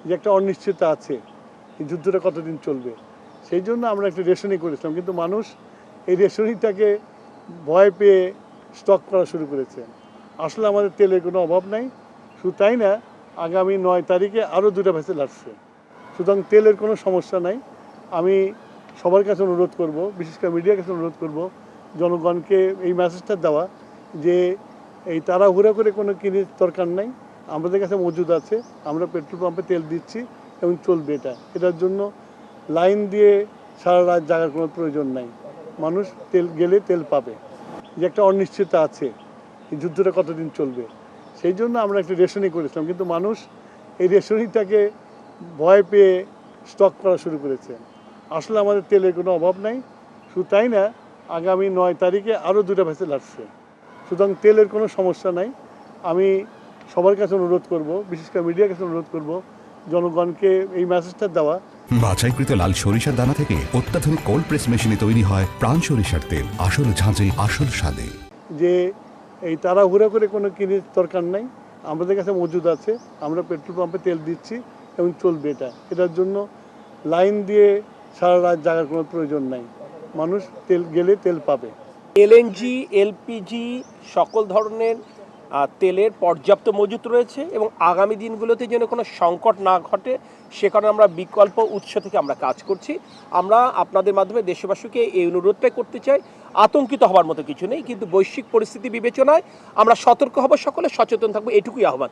যে একটা অনিশ্চয়তা আছে, এই যুদ্ধটা কতদিন চলবে। সেই জন্য আমরা একটা রেশনিং করেছিলাম, কিন্তু মানুষ এই রেশনিংটাকে ভয় পেয়ে স্টক করা শুরু করেছে। আসলে আমাদের তেলের কোনো অভাব নাই। শুধু তাই না, আগামী 9 তারিখে আরও 2টা ভেসেল আসছে। সুতরাং তেলের কোনো সমস্যা নাই। আমি সবার কাছে অনুরোধ করব, বিশেষ করে মিডিয়ার কাছে অনুরোধ করব, জনগণকে এই মেসেজটা দেওয়া যে এই তাড়াহুড়া করে কোনো কিনে দরকার নাই। আমাদের কাছে মজুদ আছে, আমরা পেট্রোল পাম্পে তেল দিচ্ছি এবং চলবে এটার জন্য লাইন দিয়ে সারা রাত জাগার কোনো প্রয়োজন নাই। মানুষ তেল গেলে তেল পাবে। যে একটা অনিশ্চয়তা আছে, এই যুদ্ধটা কতদিন চলবে। সেই জন্য আমরা একটা রেশনিং করেছিলাম, কিন্তু মানুষ এই রেশনিংটাকে ভয় পেয়ে স্টক করা শুরু করেছে। আসলে আমাদের তেলের কোনো অভাব নাই। শুধু তাই না, আগামী 9 তারিখে আরও 2টা ভেসেল আসছে। সুতরাং তেলের কোনো সমস্যা নাই। আমি সবার কাছে অনুরোধ করব, বিশেষ করে মিডিয়ার কাছে অনুরোধ করব, জনগণকে এই মেসেজটা দেওয়া। বাছাইকৃত লাল সরিষার দানা থেকে অত্যাধুনিক কোল্ড প্রেস মেশিনে তৈরি হয় প্রাণ সরিষার তেল, আসল ঝাঁঝে আসল স্বাদে। যে এই তাড়াহুড়া করে কোনো কিনে দরকার নাই, আমাদের কাছে মজুদ আছে, আমরা পেট্রোল পাম্পে তেল দিচ্ছি এবং চলবে এটার জন্য লাইন দিয়ে সারা রাত জাগার কোনো প্রয়োজন নাই। মানুষ তেল গেলে তেল পাবে। এলএনজি, এলপিজি সকল ধরনের তেলের পর্যাপ্ত মজুত রয়েছে এবং আগামী দিনগুলোতে যেন কোনো সংকট না ঘটে সে কারণে আমরা বিকল্প উৎস থেকে আমরা কাজ করছি। আমরা আপনাদের মাধ্যমে দেশবাসীকে এই অনুরোধটাই করতে চাই, আতঙ্কিত হওয়ার মতো কিছু নেই, কিন্তু বৈশ্বিক পরিস্থিতি বিবেচনায় আমরা সতর্ক হব, সকলে সচেতন থাকবো, এটুকুই আহ্বান।